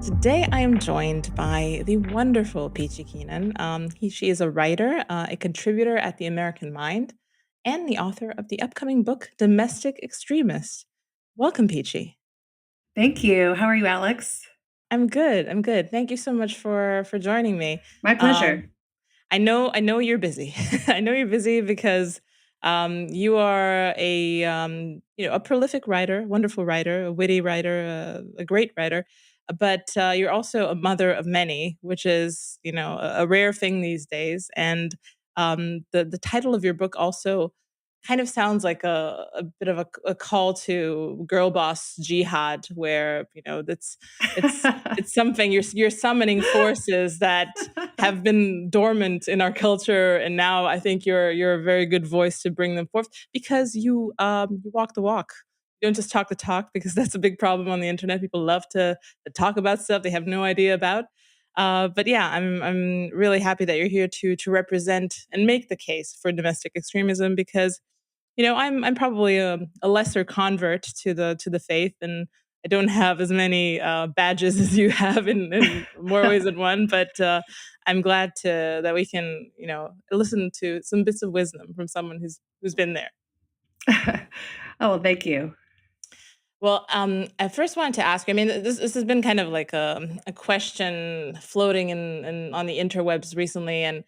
Today, I am joined by the wonderful Peachy Keenan. She is a writer, a contributor at the American Mind, and the author of the upcoming book, Domestic Extremist. Welcome, Peachy. Thank you. How are you, Alex? I'm good. I'm good. Thank you so much for joining me. My Um, pleasure. I know you're busy. I know you're busy because you are a prolific writer, wonderful writer, a witty writer, a great writer. But you're also a mother of many, which is a rare thing these days. And the title of your book also kind of sounds like a bit of a call to girl boss jihad, where it's something you're summoning forces that have been dormant in our culture, and now I think you're a very good voice to bring them forth because you walk the walk. You don't just talk the talk, because that's a big problem on the internet. People love to talk about stuff they have no idea about. But yeah, I'm really happy that you're here to represent and make the case for domestic extremism, because I'm probably a lesser convert to the faith, and I don't have as many badges as you have in more ways than one. But I'm glad to that we can listen to some bits of wisdom from someone who's been there. Oh, well, thank you. Well, I first wanted to ask you. I mean, this has been kind of like a question floating in on the interwebs recently, and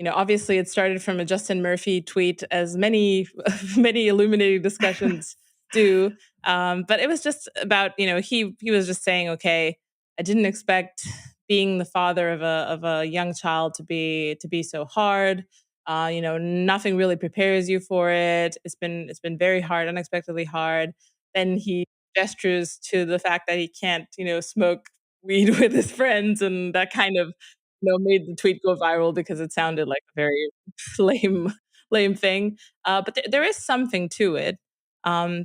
obviously it started from a Justin Murphy tweet, as many many illuminating discussions do. But it was just about he was just saying, okay, I didn't expect being the father of a young child to be so hard. Nothing really prepares you for it. It's been very hard, unexpectedly hard. Then he gestures to the fact that he can't, smoke weed with his friends, and that kind of, made the tweet go viral because it sounded like a very lame, lame thing. But there is something to it,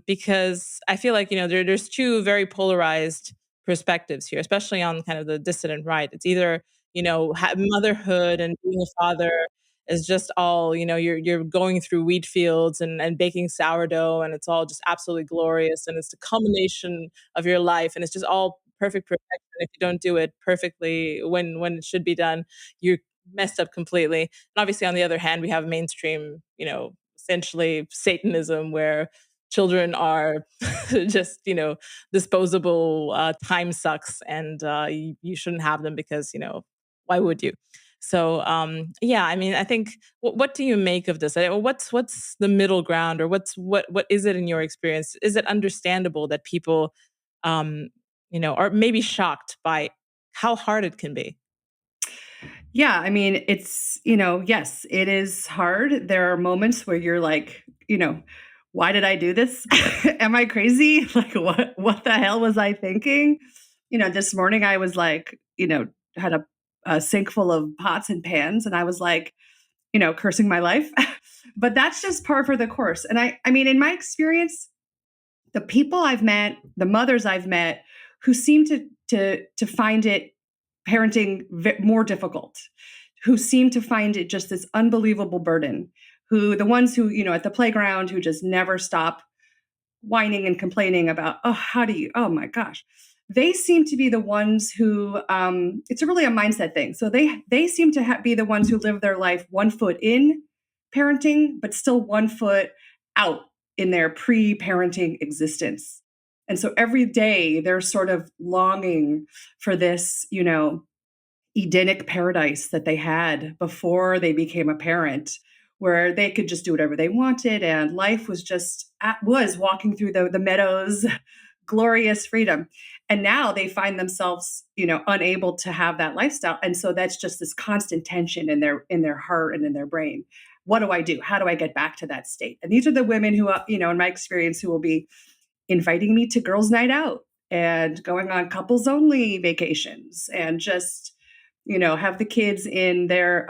because I feel like there's two very polarized perspectives here, especially on kind of the dissident right. It's either motherhood and being a father is just all you're going through wheat fields and baking sourdough, and it's all just absolutely glorious, and it's the culmination of your life, and it's just all perfect perfection. If you don't do it perfectly when it should be done, you're messed up completely. And obviously, on the other hand, we have mainstream, essentially Satanism, where children are just disposable, time sucks, and you shouldn't have them, because why would you? So yeah, I mean, I think what do you make of this? What's the middle ground, or what is it in your experience? Is it understandable that people um, are maybe shocked by how hard it can be? Yeah, I mean, it's, yes, it is hard. There are moments where you're like, why did I do this? Am I crazy? Like, what the hell was I thinking? This morning I was like, had a sink full of pots and pans, and I was like, cursing my life. But that's just par for the course. And I mean, in my experience, the people I've met, the mothers I've met, who seem to find it parenting more difficult, who seem to find it just this unbelievable burden, who the ones who at the playground who just never stop whining and complaining about, oh, how do you, oh my gosh, they seem to be the ones who it's really a mindset thing. So they seem to be the ones who live their life one foot in parenting, but still one foot out in their pre-parenting existence. And so every day they're sort of longing for this, Edenic paradise that they had before they became a parent, where they could just do whatever they wanted, and life was just was walking through the meadows, glorious freedom. And now they find themselves, unable to have that lifestyle, and so that's just this constant tension in their heart and in their brain. What do I do? How do I get back to that state? And these are the women who, in my experience, who will be inviting me to girls' night out and going on couples only vacations, and just have the kids in their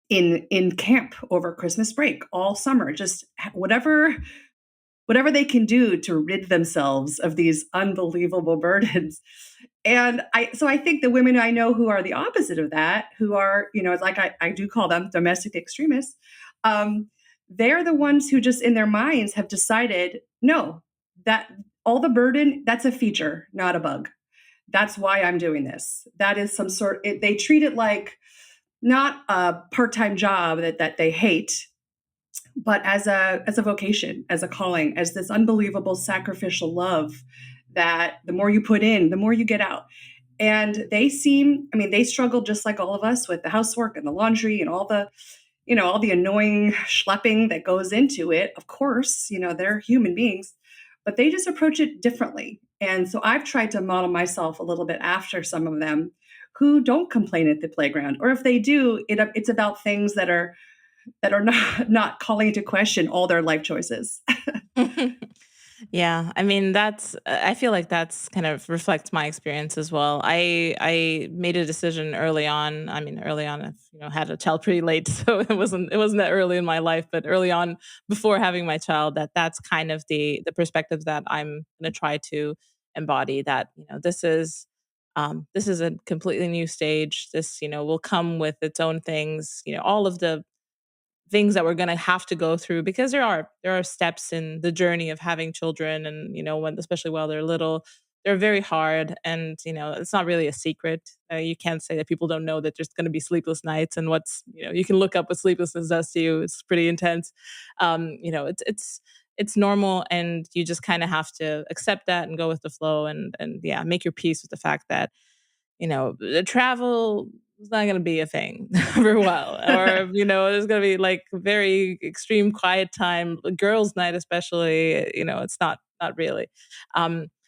in camp over Christmas break all summer, just whatever they can do to rid themselves of these unbelievable burdens. And I think the women I know who are the opposite of that, who are, like I do call them domestic extremists, they're the ones who just in their minds have decided, no, that all the burden, that's a feature, not a bug. That's why I'm doing this. That is some sort, they treat it like not a part-time job that they hate, but as a vocation, as a calling, as this unbelievable sacrificial love that the more you put in, the more you get out. And they seem, I mean, they struggle just like all of us with the housework and the laundry and all the, all the annoying schlepping that goes into it. Of course, they're human beings, but they just approach it differently. And so I've tried to model myself a little bit after some of them who don't complain at the playground, or if they do, it's about things that are not calling into question all their life choices. Yeah, I mean I feel like that's kind of reflects my experience as well. I made a decision early on. I mean, early on, I've had a child pretty late, so it wasn't that early in my life, but early on before having my child, that's kind of the perspective that I'm going to try to embody. That this is a completely new stage. This will come with its own things. All of the things that we're going to have to go through, because there are steps in the journey of having children, and when, especially while they're little, they're very hard, and it's not really a secret. You can't say that people don't know that there's going to be sleepless nights, and what's you can look up what sleeplessness does to you. It's pretty intense. It's normal, and you just kind of have to accept that and go with the flow, and yeah, make your peace with the fact that the travel is not going to be a thing for a while, or there's going to be like very extreme quiet time, girls' night especially. It's not really.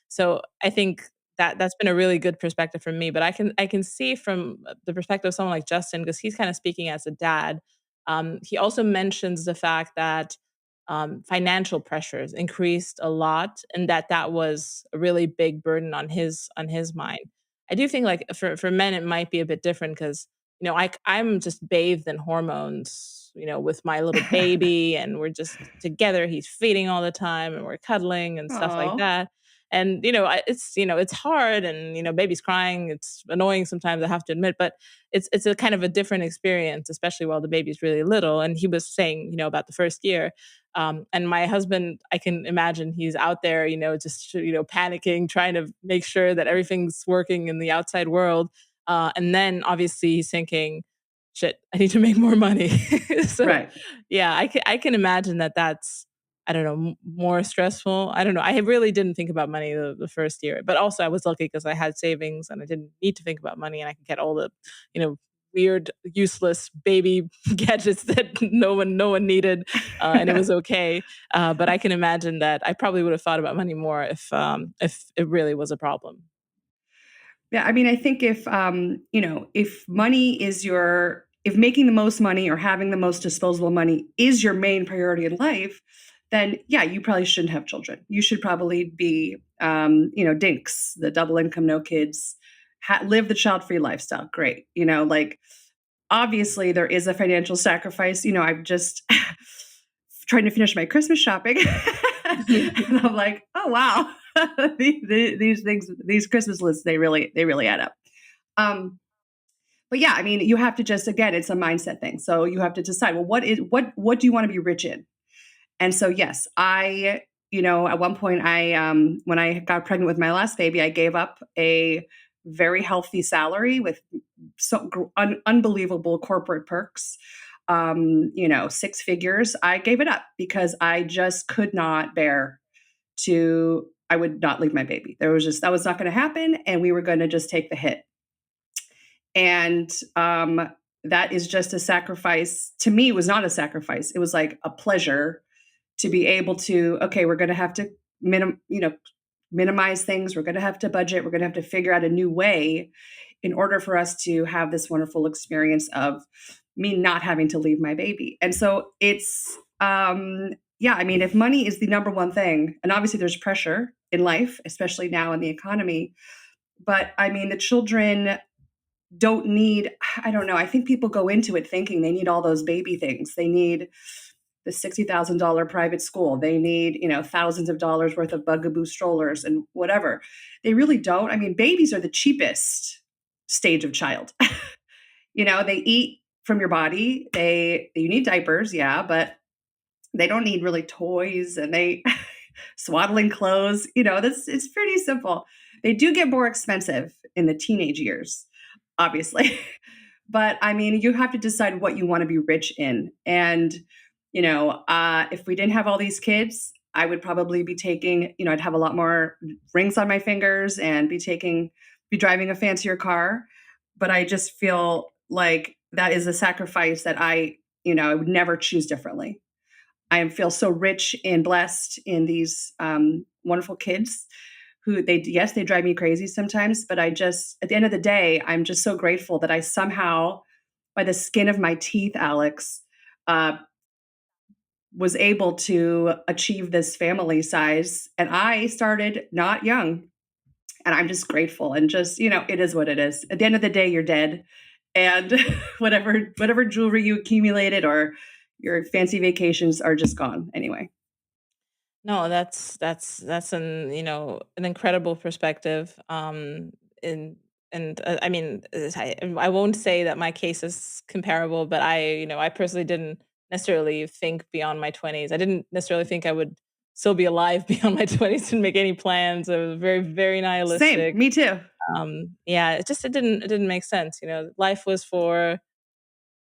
So I think that's been a really good perspective for me. But I can see from the perspective of someone like Justin, because he's kind of speaking as a dad. He also mentions the fact that financial pressures increased a lot, and that was a really big burden on his mind. I do think, like, for men it might be a bit different, because I'm just bathed in hormones, with my little baby, and we're just together. He's feeding all the time, and we're cuddling and stuff like Oh, that. And it's hard, and baby's crying. It's annoying sometimes, I have to admit, but it's a kind of a different experience, especially while the baby's really little. And he was saying, about the first year. And my husband, I can imagine he's out there, just panicking, trying to make sure that everything's working in the outside world. And then obviously he's thinking, "Shit, I need to make more money." So, right. yeah, I can imagine that that's, I don't know, more stressful. I don't know. I really didn't think about money the first year, but also I was lucky because I had savings and I didn't need to think about money, and I could get all the, you know, weird, useless baby gadgets that no one needed, and it was okay. But I can imagine that I probably would have thought about money more if it really was a problem. Yeah, I mean, I think if money is if making the most money or having the most disposable money is your main priority in life, then yeah, you probably shouldn't have children. You should probably be, dinks, the double income, no kids, live the child free lifestyle. Great. Like, obviously there is a financial sacrifice. I'm just trying to finish my Christmas shopping. And I'm like, oh wow, these things, these Christmas lists, they really add up. Um, but yeah, I mean, you have to just, again, it's a mindset thing. So you have to decide, well, what do you want to be rich in? And so yes, at one point, when I got pregnant with my last baby, I gave up a very healthy salary with unbelievable corporate perks, six figures. I gave it up because I just could not bear I would not leave my baby. That was not going to happen. And we were going to just take the hit. And that is just a sacrifice. To me, it was not a sacrifice. It was like a pleasure to be able to, okay, we're going to have to minimize things. We're going to have to budget. We're going to have to figure out a new way in order for us to have this wonderful experience of me not having to leave my baby. And so yeah, I mean, if money is the number one thing, and obviously there's pressure in life, especially now in the economy, but I mean, the children don't need, I don't know, I think people go into it thinking they need all those baby things. They need the $60,000 private school. They need, thousands of dollars worth of bugaboo strollers and whatever. They really don't. I mean, babies are the cheapest stage of child. They eat from your body. You need diapers, yeah, but they don't need really toys, and swaddling clothes. It's pretty simple. They do get more expensive in the teenage years, obviously. But I mean, you have to decide what you want to be rich in. And, if we didn't have all these kids, I would probably be taking, I'd have a lot more rings on my fingers and be driving a fancier car. But I just feel like that is a sacrifice that I would never choose differently. I feel so rich and blessed in these wonderful kids who yes, they drive me crazy sometimes, but at the end of the day, I'm just so grateful that I somehow, by the skin of my teeth, Alex, uh, was able to achieve this family size. And I started not young. And I'm just grateful and it is what it is. At the end of the day, you're dead. And whatever jewelry you accumulated or your fancy vacations are just gone anyway. No, that's an incredible perspective. And I mean, I won't say that my case is comparable, but I personally didn't necessarily think beyond my 20s. I didn't necessarily think I would still be alive beyond my 20s and make any plans. I was very, very Same, nihilistic. me too. Yeah, it didn't make sense. Life was for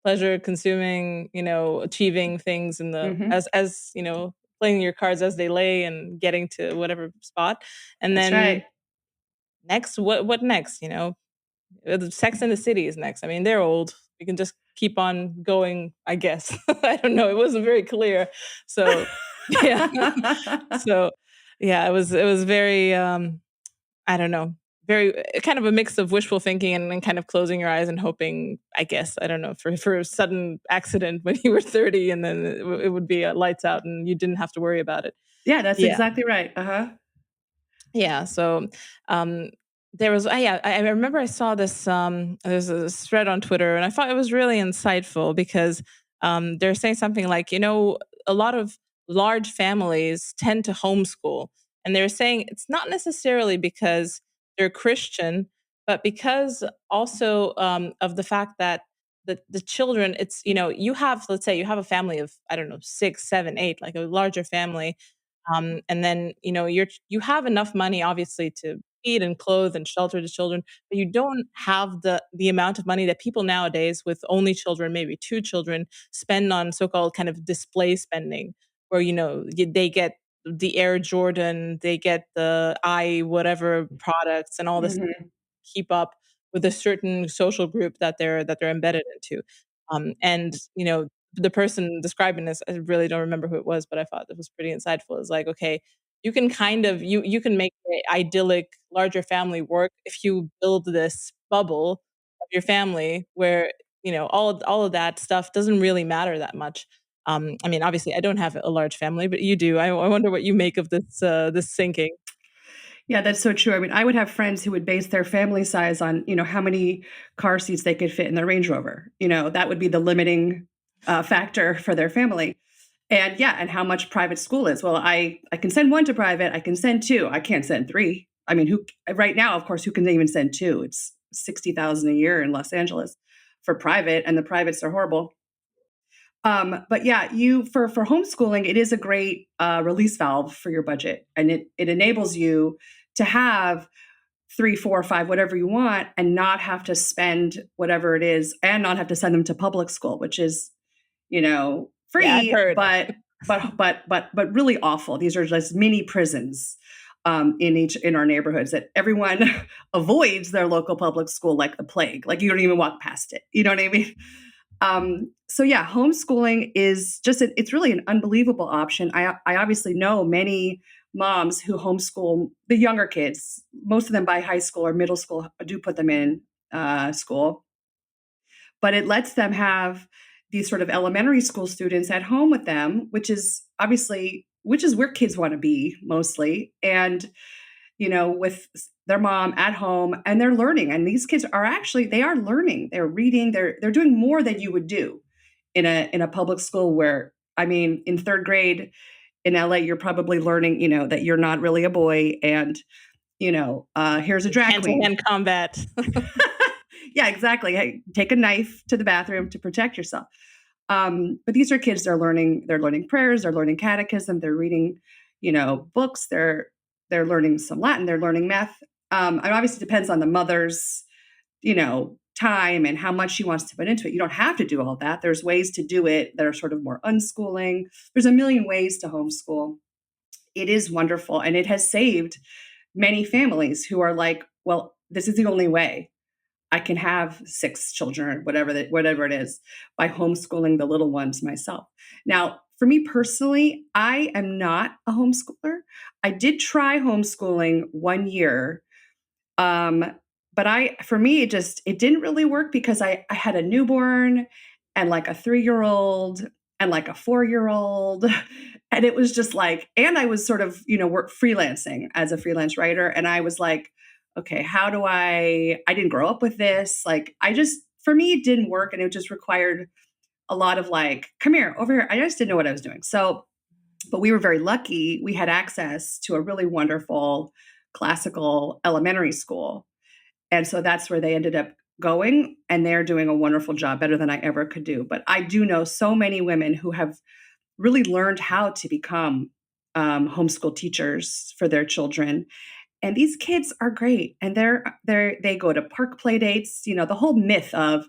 pleasure consuming, achieving things in the Hmm. playing your cards as they lay and getting to whatever spot. And That's then right. next, what next? The Sex and the City is next. I mean, they're old. We can just keep on going, I guess. I don't know. It wasn't very clear. So yeah. So yeah, it was very I don't know, very kind of a mix of wishful thinking and then kind of closing your eyes and hoping, I guess, I don't know, for a sudden accident when you were 30 and then it would be lights out and you didn't have to worry about it. Yeah, that's Yeah. exactly right. Uh-huh. Yeah, so, um, there was yeah, I remember I saw this, there's a thread on Twitter, and I thought it was really insightful because, they're saying something like, a lot of large families tend to homeschool, and they're saying it's not necessarily because they're Christian, but because also, of the fact that the children, you have, let's say you have a family of, I don't know, 6, 7, 8, like a larger family, and then, you have enough money obviously to feed and clothe and shelter the children, but you don't have the amount of money that people nowadays with only children, maybe 2 children, spend on so-called kind of display spending, where, they get the Air Jordan, they get the I whatever products and all this Hmm. keep up with a certain social group that they're embedded into. And the person describing this, I really don't remember who it was, but I thought it was pretty insightful. It's like, okay, you can kind of you can make the idyllic larger family work if you build this bubble of your family where all of that stuff doesn't really matter that much. I mean, obviously, I don't have a large family, but you do. I wonder what you make of this thinking. Yeah, that's so true. I mean, I would have friends who would base their family size on, how many car seats they could fit in their Range Rover. That would be the limiting factor for their family. And yeah, and how much private school is. Well, I can send one to private. I can send two. I can't send three. I mean, who right now, of course, who can even send two? It's 60,000 a year in Los Angeles for private, and the privates are horrible. But yeah, you for homeschooling, it is a great release valve for your budget, and it enables you to have three, four, five, whatever you want, and not have to spend whatever it is, and not have to send them to public school, which is Yeah, I've free, heard. but really awful. These are just mini prisons in our neighborhoods that everyone avoids their local public school like the plague. Like you don't even walk past it. You know what I mean? So yeah, homeschooling is it's really an unbelievable option. I obviously know many moms who homeschool the younger kids. Most of them by high school or middle school do put them in school, but it lets them have these sort of elementary school students at home with them, which is where kids want to be mostly. And with their mom at home, and they're learning. And these kids they are learning. They're reading. They're doing more than you would do in a public school where, I mean, in third grade in LA, you're probably learning, that you're not really a boy, and here's a drag queen. Hand-to-hand combat. Yeah, exactly. Hey, take a knife to the bathroom to protect yourself. But these are kids. They're learning. They're learning prayers. They're learning catechism. They're reading, books. They're learning some Latin. They're learning math. And obviously depends on the mother's, time and how much she wants to put into it. You don't have to do all that. There's ways to do it that are sort of more unschooling. There's a million ways to homeschool. It is wonderful. And it has saved many families who are like, well, this is the only way I can have 6 children, whatever it is, by homeschooling the little ones myself. Now, for me personally, I am not a homeschooler. I did try homeschooling 1 year, um, but for me, it didn't really work because I had a newborn and like a 3-year-old and like a 4-year-old. And it was just like, and I was sort of, work freelancing as a freelance writer. And I was like, okay, I didn't grow up with this. Like, for me, it didn't work. And it just required a lot of like, come here, over here. I just didn't know what I was doing. So, but we were very lucky. We had access to a really wonderful classical elementary school. And so that's where they ended up going. And they're doing a wonderful job, better than I ever could do. But I do know so many women who have really learned how to become homeschool teachers for their children. And these kids are great. And they go to park play dates, the whole myth of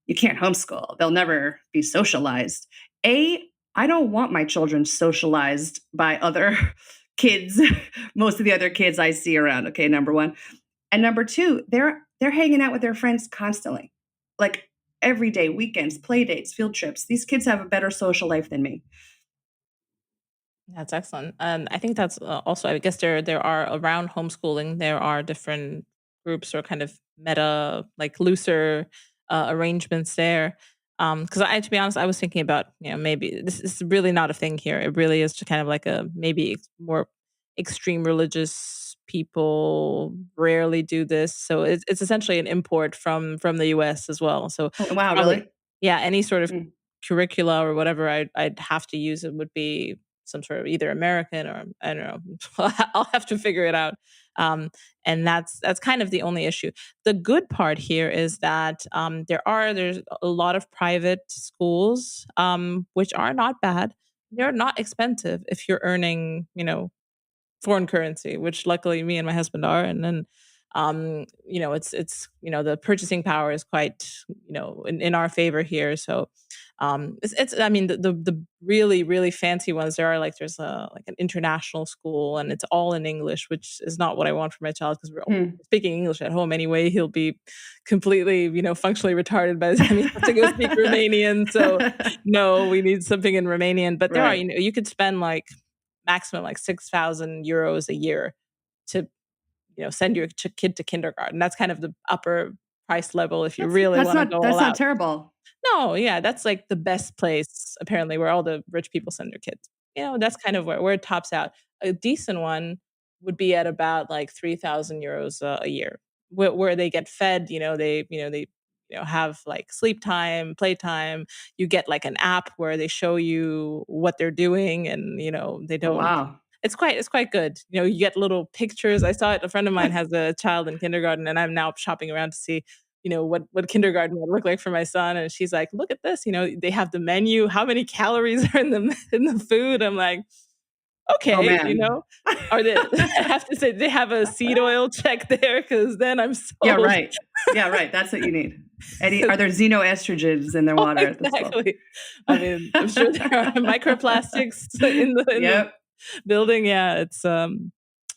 you can't homeschool. They'll never be socialized. I don't want my children socialized by other kids, most of the other kids I see around. Okay, number one. And number two, they're hanging out with their friends constantly. Like every day, weekends, play dates, field trips. These kids have a better social life than me. That's excellent. I think that's also, I guess there are around homeschooling, there are different groups or kind of meta, like looser arrangements there. Because to be honest, I was thinking about, maybe this is really not a thing here. It really is just kind of like a maybe more extreme religious people rarely do this. So it's essentially an import from the US as well. So Oh, wow, probably, really? yeah, any sort of Mm. curricula or whatever I'd have to use it would be some sort of either American or I don't know. I'll have to figure it out. Um, and that's kind of the only issue. The good part here is that there's a lot of private schools which are not bad. They're not expensive if you're earning, foreign currency, which luckily me and my husband are, and then it's the purchasing power is quite in our favor here. So it's I mean the really really fancy ones there's a like an international school and it's all in English, which is not what I want for my child because we're Hmm. speaking English at home anyway. He'll be completely functionally retarded by the time he has to go speak Romanian. So no, we need something in Romanian. But there are Right. you could spend like maximum like 6,000 euros a year to send your kid to kindergarten. That's kind of the upper price level if you That's really that's want to not go that's all not out. terrible. No, yeah, that's like the best place apparently where all the rich people send their kids. That's kind of where it tops out. A decent one would be at about like 3,000 euros a year, where they get fed. They have like sleep time, playtime. You get like an app where they show you what they're doing, and they Oh, don't. wow. It's quite good. You get little pictures. I saw it. A friend of mine has a child in kindergarten, and I'm now shopping around to see what kindergarten would look like for my son, and she's like, "Look at this, they have the menu, how many calories are in the in the food?" I'm like, Oh, "Okay," man. Are they I have to say, they have a seed oil check there? Because then I'm Yeah, sold. right. Yeah, right. That's what you need. Are there xenoestrogens in their Oh, water at the school? exactly. I mean, I'm sure there are microplastics in the Yep. building. Yeah,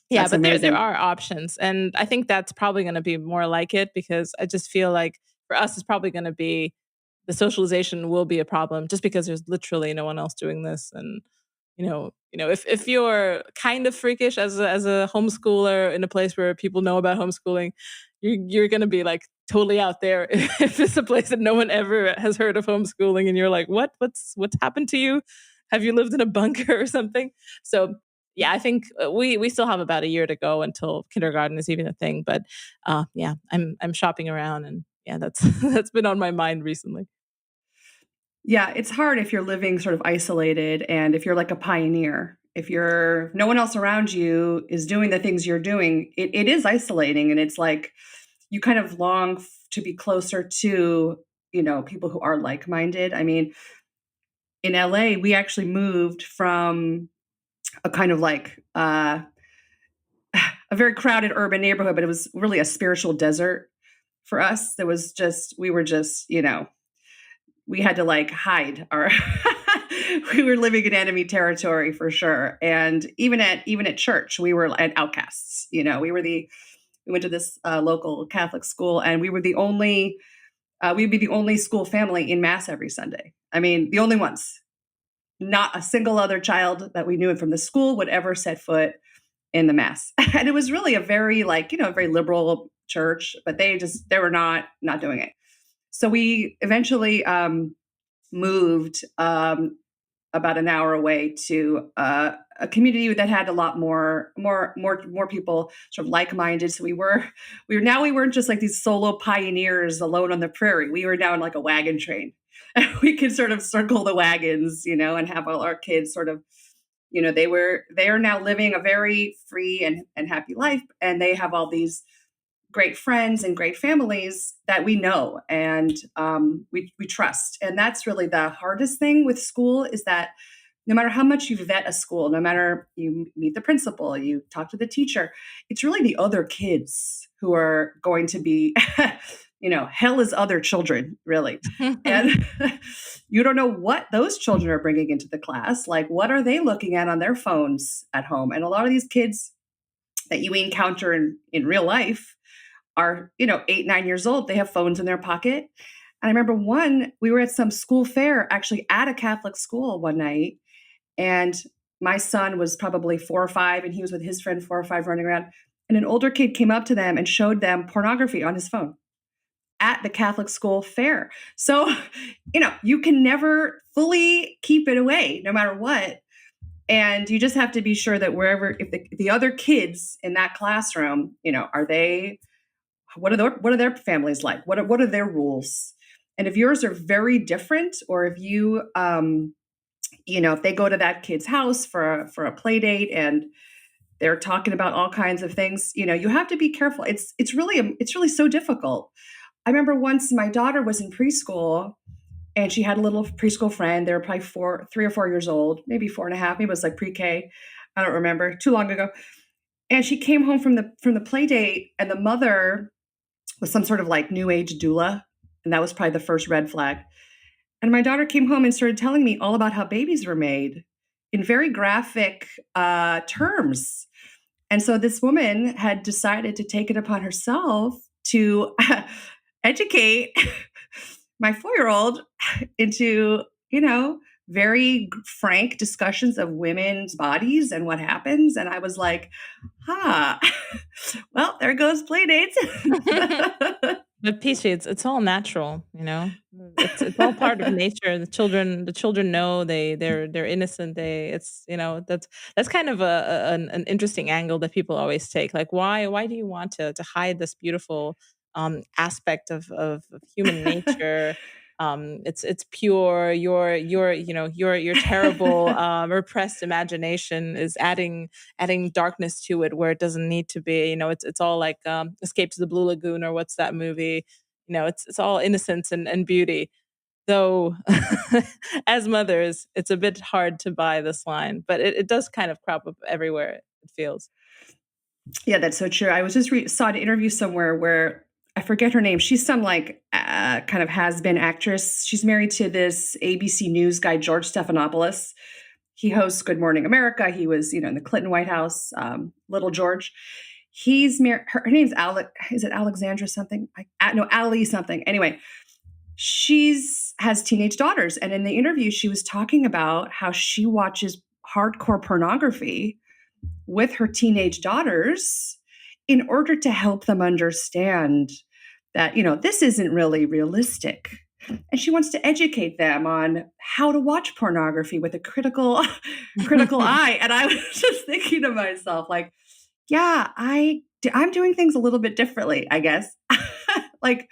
yeah, That's but there amazing. are options, and I think that's probably gonna be more like it because I just feel like for us, it's probably gonna be the socialization will be a problem just because there's literally no one else doing this, and if you're kind of freakish as a homeschooler in a place where people know about homeschooling, you're gonna be like totally out there if it's a place that no one ever has heard of homeschooling, and you're like, what's happened to you? Have you lived in a bunker or something? So yeah, I think we still have about a year to go until kindergarten is even a thing. But yeah, I'm shopping around, and yeah, that's that's been on my mind recently. Yeah, it's hard if you're living sort of isolated and if you're like a pioneer. If no one else around you is doing the things you're doing, it is isolating. And it's like you kind of long to be closer to, people who are like minded. I mean, in LA, we actually moved from a kind of like a very crowded urban neighborhood, but it was really a spiritual desert for us. There was just we were just, we had to like hide our we were living in enemy territory for sure. And even at church, we were at outcasts. We went to this local Catholic school, and we were the only we'd be the only school family in mass every Sunday. I mean, the only ones. Not a single other child that we knew from the school would ever set foot in the mass. And it was really a very like, a very liberal church, but they were not doing it. So we eventually moved about an hour away to a community that had a lot more people sort of like-minded. So we weren't just like these solo pioneers alone on the prairie. We were now in like a wagon train. We could sort of circle the wagons, and have all our kids sort of, they are now living a very free and happy life, and they have all these great friends and great families that we know, and we trust. And that's really the hardest thing with school, is that no matter how much you vet a school, no matter you meet the principal, you talk to the teacher, it's really the other kids who are going to be, hell is other children, really. And you don't know what those children are bringing into the class. Like, what are they looking at on their phones at home? And a lot of these kids that you encounter in real life are, 8, 9 years old. They have phones in their pocket. And I remember we were at some school fair, actually at a Catholic school one night. And my son was probably 4 or 5, and he was with his friend 4 or 5 running around. And an older kid came up to them and showed them pornography on his phone at the Catholic school fair. So, you can never fully keep it away, no matter what. And you just have to be sure that if the other kids in that classroom, what are their families like? What are their rules? And if yours are very different, or if if they go to that kid's house for a play date and they're talking about all kinds of things, you have to be careful. It's really so difficult. I remember once my daughter was in preschool, and she had a little preschool friend. They were probably 3 or 4 years old, maybe 4.5. Maybe it was like pre-K. I don't remember. Too long ago. And she came home from the play date, and the mother was some sort of like new age doula, and that was probably the first red flag. And my daughter came home and started telling me all about how babies were made in very graphic terms. And so this woman had decided to take it upon herself to educate my 4-year-old into, very frank discussions of women's bodies and what happens. And I was like, well, there goes play dates. But Peachy, it's all natural, It's all part of nature. The children know they're innocent. That's kind of an interesting angle that people always take. Like, why do you want to hide this beautiful aspect of human nature? It's pure. Your terrible repressed imagination is adding darkness to it where it doesn't need to be. It's all like Escape to the Blue Lagoon, or what's that movie? It's all innocence and beauty. Though, as mothers, it's a bit hard to buy this line, but it does kind of crop up everywhere. It feels. Yeah, that's so true. I was just saw an interview somewhere where I forget her name. She's some like kind of has-been actress. She's married to this ABC News guy, George Stephanopoulos. He hosts Good Morning America. He was, in the Clinton White House. Little George. He's married. Her name's Alec. Is it Alexandra something? No, Ali something. Anyway, has teenage daughters, and in the interview, she was talking about how she watches hardcore pornography with her teenage daughters in order to help them understand that, this isn't really realistic. And she wants to educate them on how to watch pornography with a critical eye. And I was just thinking to myself, like, yeah, I'm doing things a little bit differently, I guess. Like,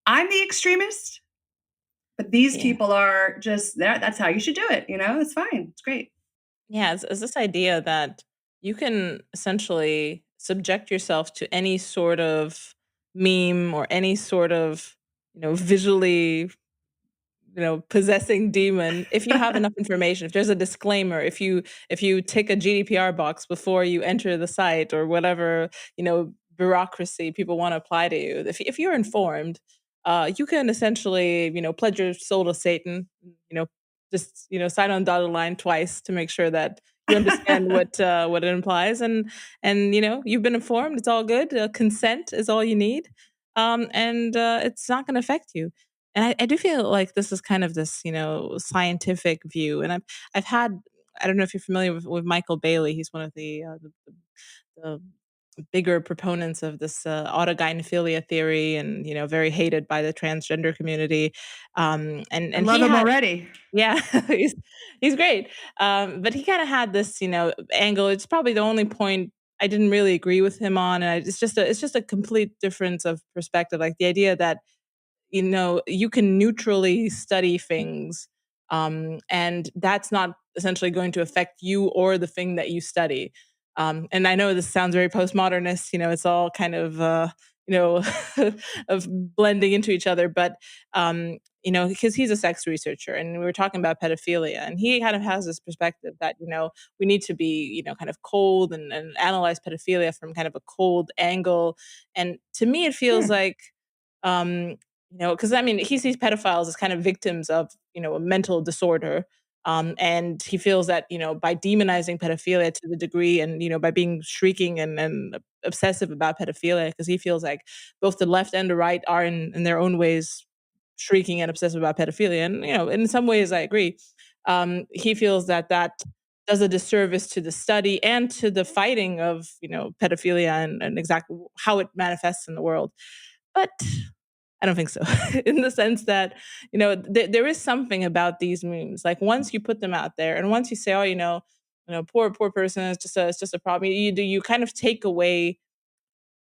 I'm the extremist, but these Yeah. people are just there. That's how you should do it. It's fine. It's great. Yeah, it's this idea that you can essentially subject yourself to any sort of meme or any sort of, visually possessing demon, if you have enough information, if there's a disclaimer, if you tick a GDPR box before you enter the site or whatever, bureaucracy people want to apply to you, if you're informed, you can essentially, pledge your soul to Satan, just, sign on dotted line twice to make sure that you understand what it implies, and you've been informed. It's all good. Consent is all you need, and it's not going to affect you. And I do feel like this is kind of this, scientific view. And I've had, I don't know if you're familiar with Michael Bailey. He's one of the bigger proponents of this autogynephilia theory, and very hated by the transgender community. I And love he him had, already. yeah, he's great. But he kind of had this, angle. It's probably the only point I didn't really agree with him on, and it's just a complete difference of perspective. Like the idea that you can neutrally study things, and that's not essentially going to affect you or the thing that you study. And I know this sounds very postmodernist. It's all kind of you know of blending into each other, but because he's a sex researcher, and we were talking about pedophilia, and he kind of has this perspective that we need to be kind of cold, and analyze pedophilia from kind of a cold angle. And to me, it feels Hmm. like um because I mean, he sees pedophiles as kind of victims of a mental disorder, and he feels that by demonizing pedophilia to the degree, and by being shrieking and obsessive about pedophilia, because he feels like both the left and the right are in their own ways shrieking and obsessive about pedophilia, and in some ways I agree. He feels that that does a disservice to the study and to the fighting of pedophilia, and exactly how it manifests in the world. But I don't think so. In the sense that, there is something about these memes. Like once you put them out there, and once you say, "Oh, poor person, it's just a problem," you kind of take away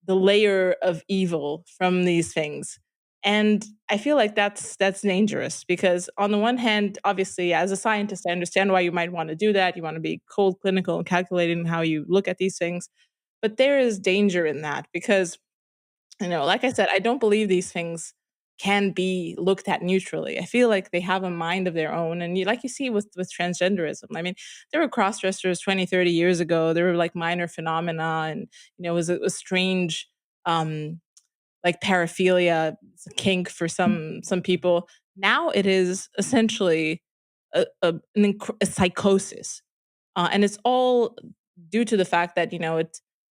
the layer of evil from these things. And I feel like that's dangerous, because on the one hand, obviously, as a scientist, I understand why you might want to do that. You want to be cold, clinical, and calculating in how you look at these things. But there is danger in that, because like I said, I don't believe these things can be looked at neutrally. I feel like they have a mind of their own. And like you see with transgenderism. I mean, there were cross dressers 20, 30 years ago. There were like minor phenomena, and it was a strange um like paraphilia, it's a kink for some people. Now it is essentially a psychosis. And it's all due to the fact that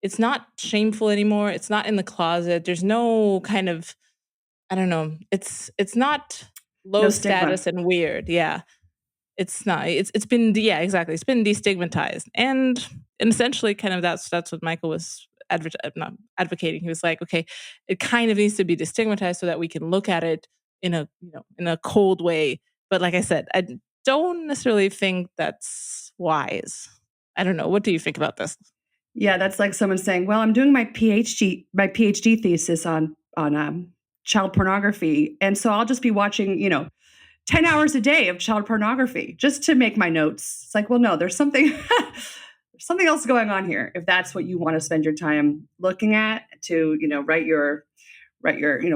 it's not shameful anymore. It's not in the closet. There's no kind of, I don't know. It's not No low stigma. status and weird. Yeah, it's not. It's been, yeah, exactly. It's been destigmatized, and essentially, kind of that's what Michael was not advocating. He was like, okay, it kind of needs to be destigmatized so that we can look at it in a in a cold way. But like I said, I don't necessarily think that's wise. I don't know. What do you think about this? Yeah, that's like someone saying, "Well, I'm doing my PhD thesis on child pornography, and so I'll just be watching, 10 hours a day of child pornography just to make my notes." It's like, well, no, there's something there's something else going on here. If that's what you want to spend your time looking at, to, write your,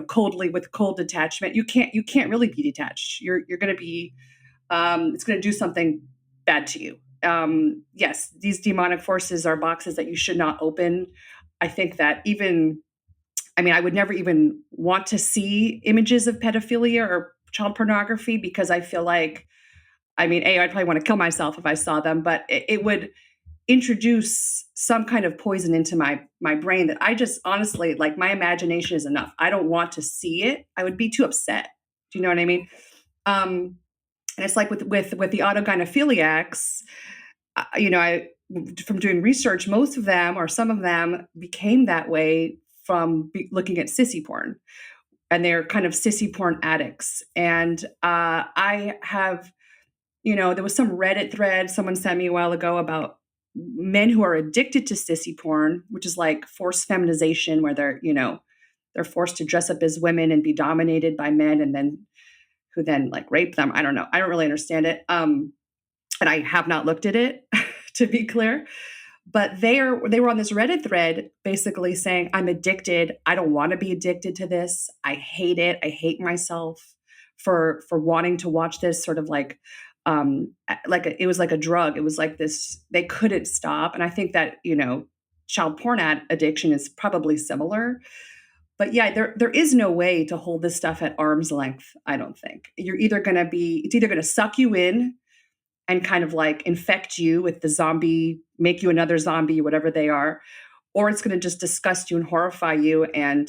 coldly, with cold detachment, you can't really be detached. You're going to be it's going to do something bad to you. Yes, these demonic forces are boxes that you should not open. I think that I would never even want to see images of pedophilia or child pornography, because I feel like, I'd probably want to kill myself if I saw them, but it would introduce some kind of poison into my brain that I just honestly, like, my imagination is enough. I don't want to see it. I would be too upset. Do you know what I mean? Um, and it's like with the autogynephiliacs, I from doing research, most of them, or some of them, became that way from looking at sissy porn, and they're kind of sissy porn addicts. And I have, there was some Reddit thread someone sent me a while ago about men who are addicted to sissy porn, which is like forced feminization, where they're forced to dress up as women and be dominated by men, and then who then like rape them. I don't know. I don't really understand it. And I have not looked at it, to be clear. But they were on this Reddit thread basically saying, "I'm addicted. I don't want to be addicted to this. I hate it. I hate myself for wanting to watch this sort of it was like a drug. It was like this, they couldn't stop. And I think that, child porn addiction is probably similar. But yeah, there is no way to hold this stuff at arm's length, I don't think. It's either going to suck you in and kind of like infect you with the zombie, make you another zombie, whatever they are, or it's going to just disgust you and horrify you. And,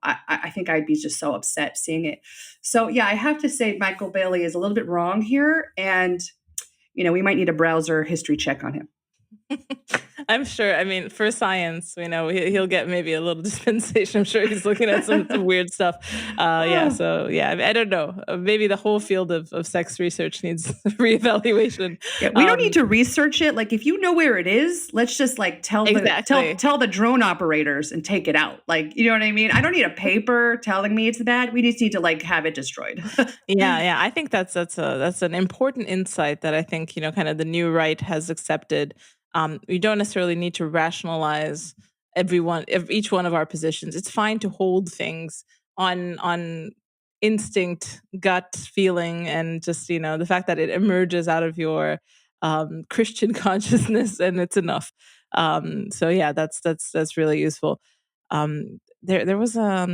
I think I'd be just so upset seeing it. So yeah, I have to say Michael Bailey is a little bit wrong here. And, we might need a browser history check on him. I'm sure. I mean, for science, he'll get maybe a little dispensation. I'm sure he's looking at some weird stuff. Yeah. So yeah, I don't know. Maybe the whole field of sex research needs reevaluation. Yeah, we don't need to research it. Like, if you know where it is, let's just like tell the drone operators and take it out. Like, you know what I mean? I don't need a paper telling me it's bad. We just need to like have it destroyed. Yeah. I think that's an important insight that I think kind of the new right has accepted. You don't necessarily need to rationalize each one of our positions. It's fine to hold things on instinct, gut feeling, and just the fact that it emerges out of your Christian consciousness, and it's enough. So yeah, that's really useful. There was yeah,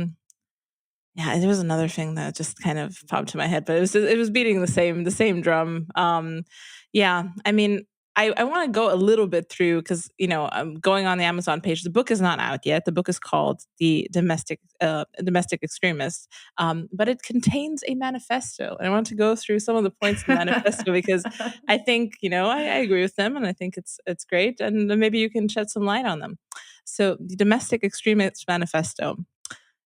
there was another thing that just kind of popped to my head, but it was beating the same drum. Yeah, I mean, I want to go a little bit through because I'm going on the Amazon page. The book is not out yet. The book is called The Domestic Extremist, but it contains a manifesto, and I want to go through some of the points in the manifesto because I think I agree with them, and I think it's great, and maybe you can shed some light on them. So, the Domestic Extremist Manifesto.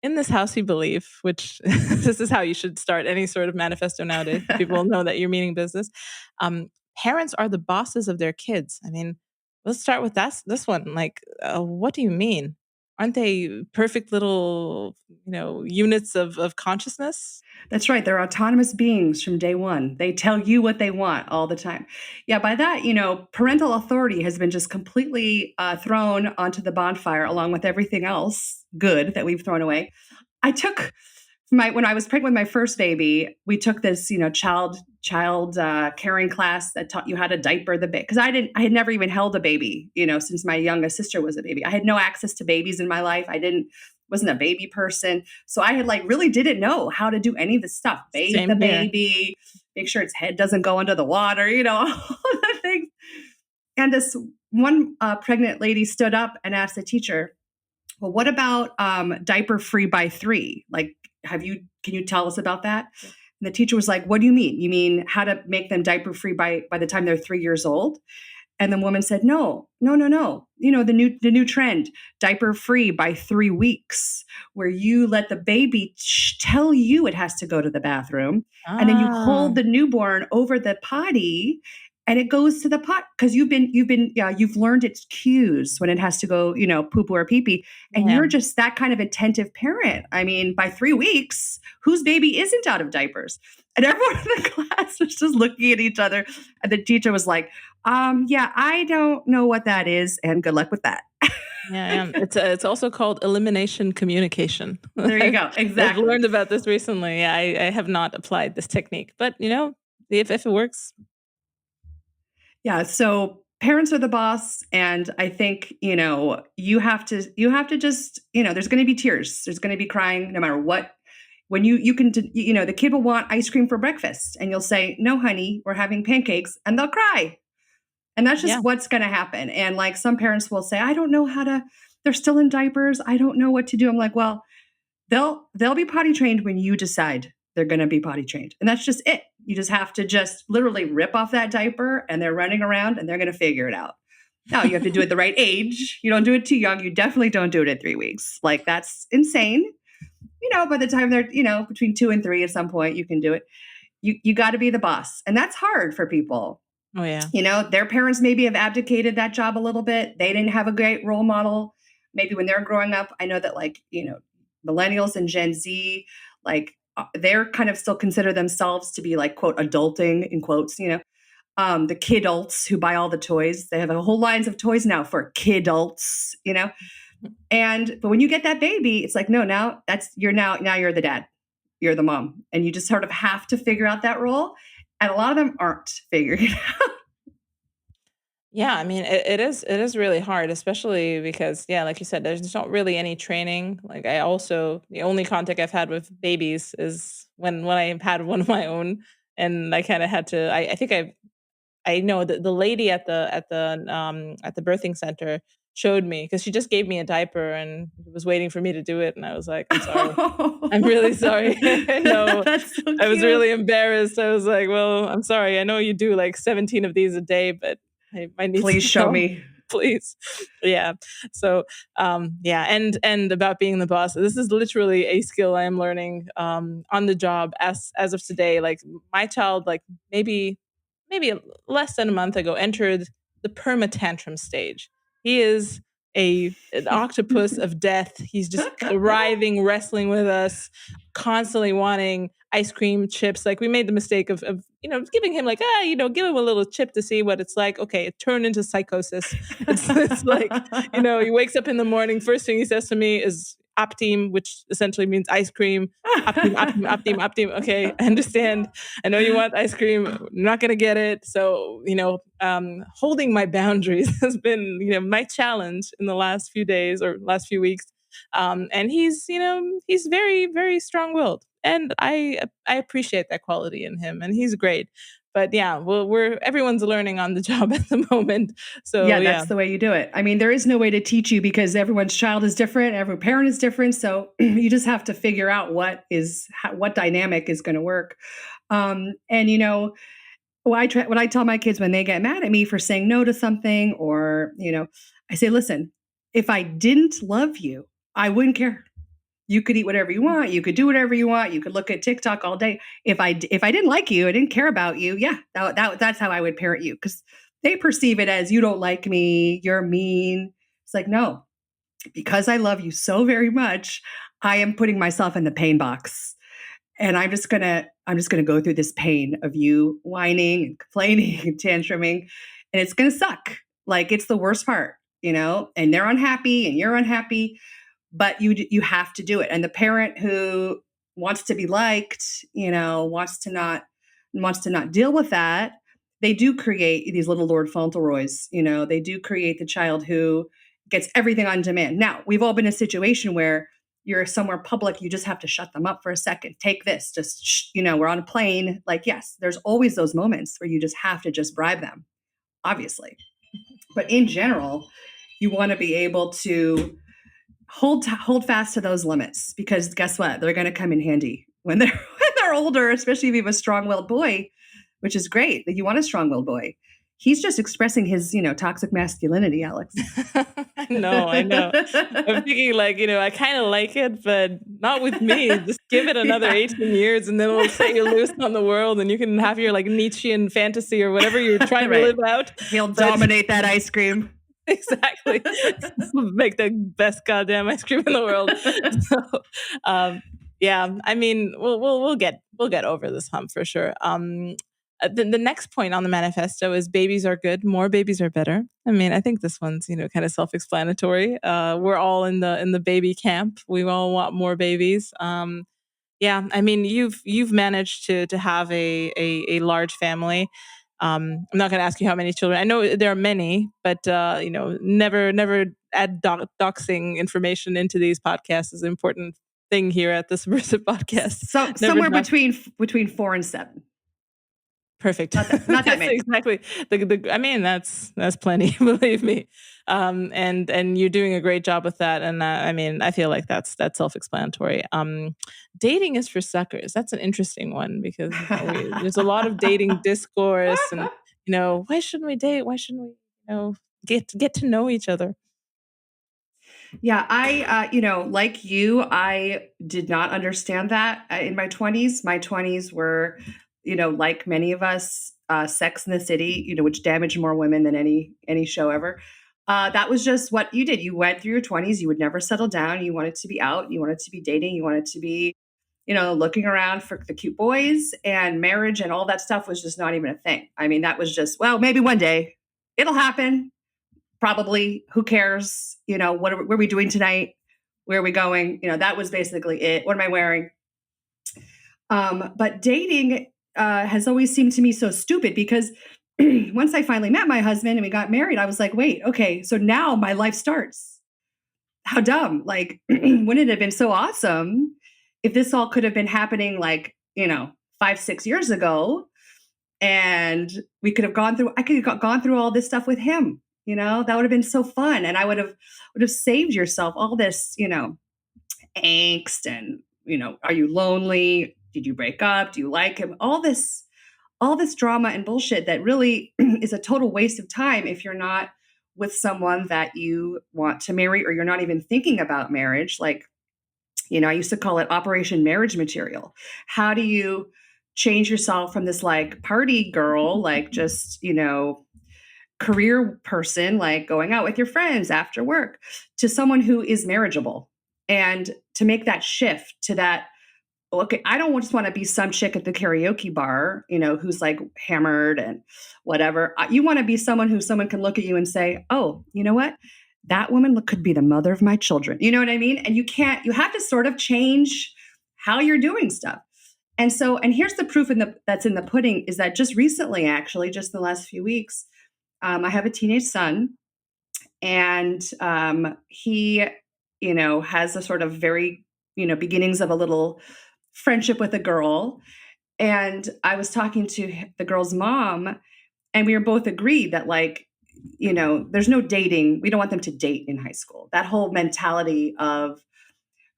In this house we believe, which this is how you should start any sort of manifesto nowadays. People know that you're meaning business. Parents are the bosses of their kids. I mean, let's start with this one. Like, what do you mean? Aren't they perfect little, units of consciousness? That's right. They're autonomous beings from day one. They tell you what they want all the time. Yeah, by that, parental authority has been just completely thrown onto the bonfire along with everything else good that we've thrown away. I took when I was pregnant with my first baby, we took this, child caring class that taught you how to diaper the baby. Because I had never even held a baby, since my youngest sister was a baby. I had no access to babies in my life. Wasn't a baby person. So I had really didn't know how to do any of this stuff. Bathe Same the here. baby, make sure its head doesn't go under the water, all the things. And this one pregnant lady stood up and asked the teacher, well, what about diaper free by 3? Like, can you tell us about that? And the teacher was like, what do you mean? You mean how to make them diaper free by the time they're 3 years old? And the woman said, no. The new trend, diaper free by 3 weeks, where you let the baby tell you it has to go to the bathroom. And then you hold the newborn over the potty and it goes to the pot because you've learned its cues when it has to go, poop or pee pee. And you're just that kind of attentive parent. I mean, by 3 weeks, whose baby isn't out of diapers? And everyone in the class was just looking at each other. And the teacher was like, yeah, I don't know what that is. And good luck with that. Yeah. It's also called elimination communication. There you go. Exactly. I've learned about this recently. I have not applied this technique, but if it works. Yeah. So parents are the boss. And I think, you have to just, there's going to be tears. There's going to be crying no matter what. When you can, the kid will want ice cream for breakfast and you'll say, no, honey, we're having pancakes, and they'll cry. And that's just what's going to happen. And some parents will say, I don't know they're still in diapers. I don't know what to do. I'm like, well, they'll be potty trained when you decide they're going to be potty trained. And that's just it. You just have to just literally rip off that diaper and they're running around and they're going to figure it out. Now you have to do it the right age. You don't do it too young. You definitely don't do it at 3 weeks. That's insane. By the time they're, between 2 and 3 at some point, you can do it. You got to be the boss. And that's hard for people. Oh, yeah. Their parents maybe have abdicated that job a little bit. They didn't have a great role model. Maybe when they're growing up, I know that millennials and Gen Z, they're kind of still consider themselves to be quote, adulting in quotes, the kidults who buy all the toys. They have a whole lines of toys now for kidults, but when you get that baby, it's no, now you're the dad. you're the mom, and you just sort of have to figure out that role. And a lot of them aren't figuring it out. Yeah, I mean, it is really hard, especially because, yeah, like you said, there's not really any training. Like, I also the only contact I've had with babies is when I had one of my own, and I kind of had to. I think I know that the lady at the birthing center showed me because she just gave me a diaper and was waiting for me to do it, and I was like, "I'm sorry, I'm really sorry." I know. That's so I was cute. really embarrassed. I was like, "Well, I'm sorry. I know you do like 17 of these a day, but I need Please some show help, me. please." Yeah. So, yeah, and about being the boss. This is literally a skill I am learning on the job as of today. Like my child, like maybe less than a month ago, entered the perma tantrum stage. He is an octopus of death. He's just writhing, wrestling with us, constantly wanting ice cream, chips. Like we made the mistake of giving him like give him a little chip to see what it's like. Okay, it turned into psychosis. It's like he wakes up in the morning. First thing he says to me is optim, which essentially means ice cream. Optim, optim, optim, optim. Okay, I understand. I know you want ice cream. You're not going to get it. So, holding my boundaries has been, my challenge in the last few days or last few weeks. And he's very, very strong willed. And I appreciate that quality in him. And he's great. But yeah, well, everyone's learning on the job at the moment. So Yeah, yeah. that's the way you do it. I mean, there is no way to teach you because everyone's child is different, every parent is different. So you just have to figure out what dynamic is going to work. And what I tell my kids when they get mad at me for saying no to something, or I say, listen, if I didn't love you, I wouldn't care. You could eat whatever you want. You could do whatever you want. You could look at TikTok all day. If I didn't like you, I didn't care about you. Yeah, that's how I would parent you, because they perceive it as you don't like me, you're mean. It's like, no, because I love you so very much, I am putting myself in the pain box, and I'm just gonna go through this pain of you whining and complaining and tantruming, and it's gonna suck. Like, it's the worst part, and they're unhappy and you're unhappy, but you have to do it. And the parent who wants to be liked, wants to not deal with that, they do create these little Lord Fauntleroys. They do create the child who gets everything on demand. Now, we've all been in a situation where you're somewhere public, you just have to shut them up for a second. Take this, just we're on a plane. Like, yes, there's always those moments where you just have to just bribe them, obviously. But in general, you want to be able to hold fast to those limits, because guess what? They're going to come in handy when they're when they're older, especially if you have a strong-willed boy, which is great that you want a strong-willed boy. He's just expressing his, toxic masculinity, Alex. I know, I know. I'm thinking like, I kind of like it, but not with me. Just give it another Yeah. 18 years and then we'll set you loose on the world and you can have your like Nietzschean fantasy or whatever you're trying to Right. live out. He'll But dominate that ice cream. exactly. Make the best goddamn ice cream in the world. So, yeah, I mean, we'll get over this hump for sure. The next point on the manifesto is babies are good, more babies are better. I mean, I think this one's kind of self-explanatory. We're all in the baby camp. We all want more babies. Yeah, I mean, you've managed to have a large family. I'm not going to ask you how many children. I know there are many, but never add doxing information into these podcasts is an important thing here at the Subversive Podcast. So Never somewhere dox. between 4 and 7. Perfect. Not that That's many. exactly. I mean, that's plenty. Believe me. And you're doing a great job with that. And I mean, I feel like that's self-explanatory. Dating is for suckers. That's an interesting one because there's a lot of dating discourse, and why shouldn't we date? Why shouldn't we, get to know each other? Yeah, like you, I did not understand that in my 20s. My 20s were, like many of us, Sex in the City, which damaged more women than any show ever. That was just what you did. You went through your 20s. You would never settle down. You wanted to be out. You wanted to be dating. You wanted to be, looking around for the cute boys, and marriage and all that stuff was just not even a thing. I mean, that was just, well, maybe one day it'll happen. Probably. Who cares? What are we doing tonight? Where are we going? That was basically it. What am I wearing? But dating has always seemed to me so stupid because once I finally met my husband and we got married, I was like, wait, okay, so now my life starts. How dumb. Like, wouldn't it have been so awesome if this all could have been happening like, 5, 6 years ago? And we could have I could have gone through all this stuff with him. That would have been so fun. And I would have saved yourself all this, angst and, are you lonely? Did you break up? Do you like him? All this drama and bullshit that really is a total waste of time if you're not with someone that you want to marry or you're not even thinking about marriage. Like, I used to call it Operation Marriage Material. How do you change yourself from this like party girl, like just, career person, like going out with your friends after work, to someone who is marriageable? And to make that shift to that, okay, I don't just want to be some chick at the karaoke bar, who's like hammered and whatever. You want to be someone who someone can look at you and say, oh, you know what? That woman could be the mother of my children. You know what I mean? And you have to sort of change how you're doing stuff. And here's the proof that's in the pudding is that just recently, actually, just the last few weeks, I have a teenage son, and he, has a sort of very, beginnings of a little friendship with a girl. And I was talking to the girl's mom, and we were both agreed that, like, there's no dating. We don't want them to date in high school. That whole mentality of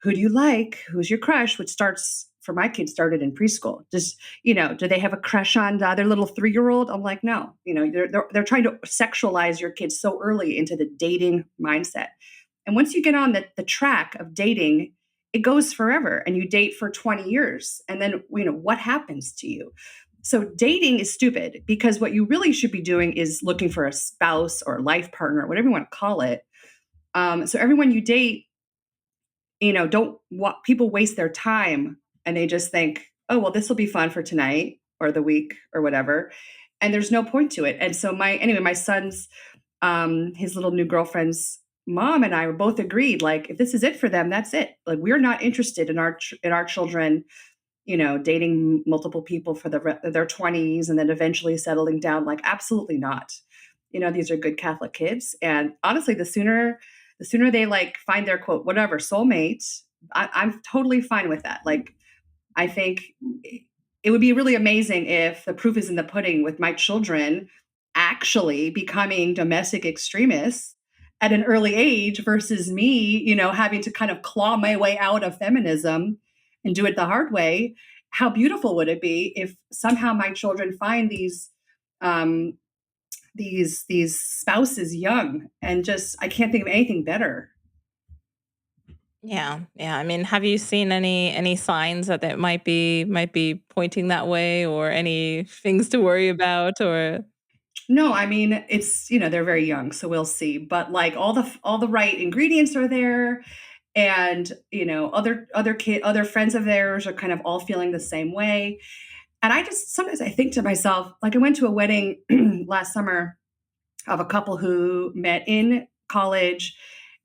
who do you like? Who's your crush? Which starts for my kids started in preschool. Just, do they have a crush on the other little 3-year-old? I'm like, no. They're trying to sexualize your kids so early into the dating mindset. And once you get on the track of dating, it goes forever, and you date for 20 years. And then, what happens to you? So dating is stupid, because what you really should be doing is looking for a spouse or life partner, whatever you want to call it. So everyone you date, don't want people waste their time, and they just think, oh, well, this will be fun for tonight or the week or whatever. And there's no point to it. And so my son's, his little new girlfriend's mom and I were both agreed, like, if this is it for them, that's it. Like, we're not interested in our children, dating multiple people for their 20s and then eventually settling down. Like, absolutely not. These are good Catholic kids. And honestly, the sooner they like find their quote, whatever, soulmate, I'm totally fine with that. Like, I think it would be really amazing if the proof is in the pudding with my children actually becoming domestic extremists at an early age versus me, having to kind of claw my way out of feminism and do it the hard way. How beautiful would it be if somehow my children find um, these spouses young, and just I can't think of anything better. Yeah, yeah. I mean, have you seen any signs that might be pointing that way, or any things to worry about, or No, I mean, it's, they're very young, so we'll see. But like all the right ingredients are there, and other friends of theirs are kind of all feeling the same way. And I just sometimes I think to myself, like, I went to a wedding last summer of a couple who met in college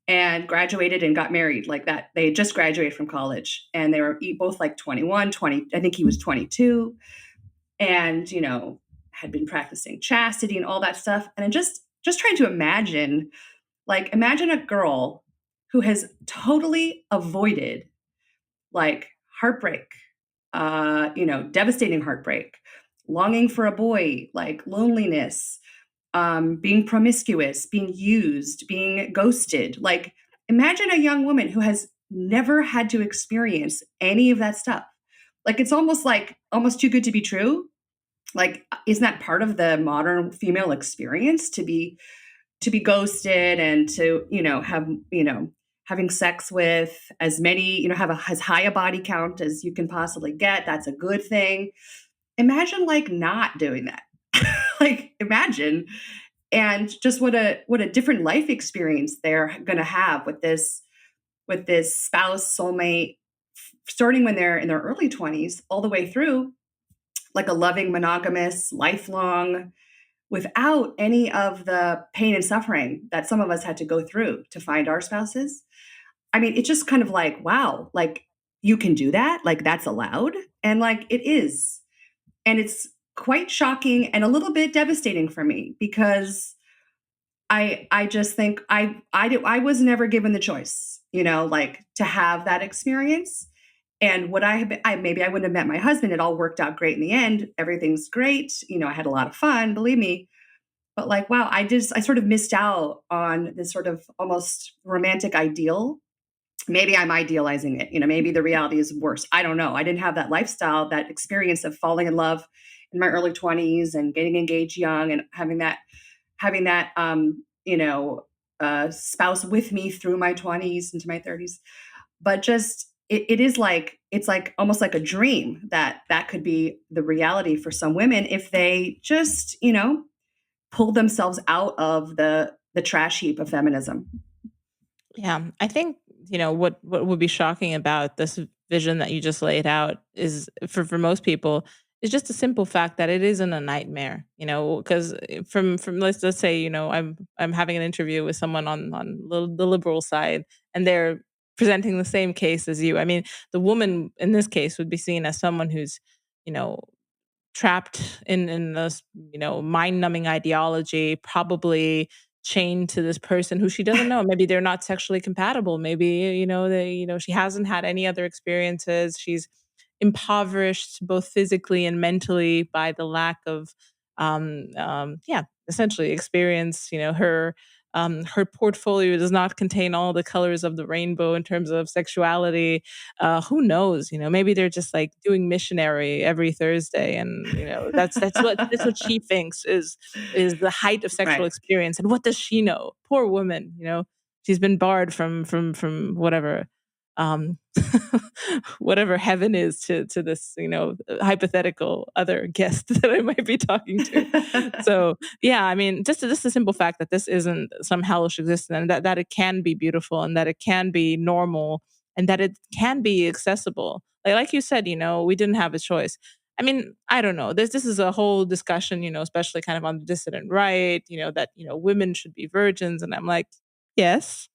and graduated and got married like that. They had just graduated from college, and they were both like 21, 20. I think he was 22, and had been practicing chastity and all that stuff. And I'm just trying to imagine a girl who has totally avoided like heartbreak, devastating heartbreak, longing for a boy, like loneliness, being promiscuous, being used, being ghosted. Like, imagine a young woman who has never had to experience any of that stuff. Like, it's almost too good to be true. Like, isn't that part of the modern female experience, to be ghosted and to, have, having sex with as many, have as high a body count as you can possibly get? That's a good thing. Imagine like not doing that. Like, imagine. And just what a different life experience they're going to have with this spouse, soulmate, starting when they're in their early 20s all the way through, like a loving, monogamous, lifelong, without any of the pain and suffering that some of us had to go through to find our spouses. I mean, it's just kind of like, wow, like, you can do that, like, that's allowed. And like, it is. And it's quite shocking and a little bit devastating for me because I just think I was never given the choice, like to have that experience. And would I have been, maybe I wouldn't have met my husband. It all worked out great in the end. Everything's great. I had a lot of fun, believe me. But like, wow, I sort of missed out on this sort of almost romantic ideal. Maybe I'm idealizing it. Maybe the reality is worse. I don't know. I didn't have that lifestyle, that experience of falling in love in my early 20s and getting engaged young and having that spouse with me through my 20s into my 30s. But just it is like, it's like almost like a dream that could be the reality for some women if they just pull themselves out of the trash heap of feminism. Yeah, I think, what would be shocking about this vision that you just laid out is for most people is just a simple fact that it isn't a nightmare, because from let's say, I'm having an interview with someone on the liberal side, and they're presenting the same case as you. I mean, the woman in this case would be seen as someone who's, you know, trapped in this, mind-numbing ideology, probably chained to this person who she doesn't know. Maybe they're not sexually compatible. Maybe, she hasn't had any other experiences. She's impoverished both physically and mentally by the lack of, yeah, essentially experience. Her portfolio does not contain all the colors of the rainbow in terms of sexuality. Who knows? Maybe they're just like doing missionary every Thursday, and that's what she thinks is the height of sexual Right. experience. And what does she know? Poor woman. She's been barred from whatever, um, whatever heaven is to this hypothetical other guest that I might be talking to. So yeah, I mean, just the simple fact that this isn't some hellish existence, and that it can be beautiful, and that it can be normal, and that it can be accessible. Like you said, we didn't have a choice. I mean, I don't know. This is a whole discussion, especially kind of on the dissident right, that women should be virgins, and I'm like, yes,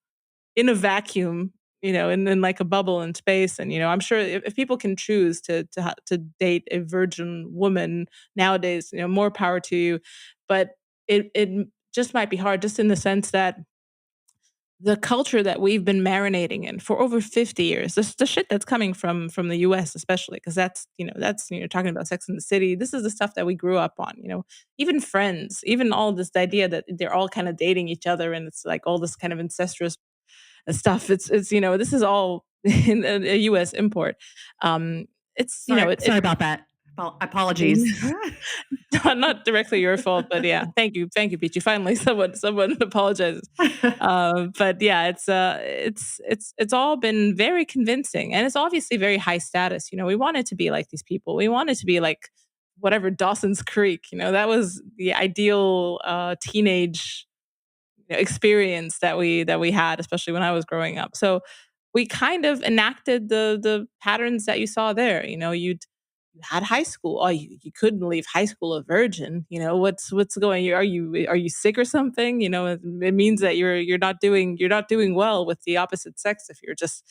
in a vacuum, in like a bubble in space. And I'm sure if people can choose to date a virgin woman nowadays, more power to you. But it just might be hard, just in the sense that the culture that we've been marinating in for over 50 years, the shit that's coming from the US, especially, because that's talking about Sex in the City. This is the stuff that we grew up on, even Friends, even all this idea that they're all kind of dating each other, and it's like all this kind of incestuous stuff. It's this is all in a US import. It's Sorry about that. Apologies. not directly your fault, but yeah, thank you, Peachy. Finally, someone apologizes. But yeah, it's all been very convincing, and it's obviously very high status. We wanted to be like these people. We wanted to be like whatever Dawson's Creek. That was the ideal teenage experience that we had, especially when I was growing up. So we kind of enacted the patterns that you saw there. You had high school. Oh, you couldn't leave high school a virgin. What's going? Are you sick or something? It means that you're not doing well with the opposite sex if you're just,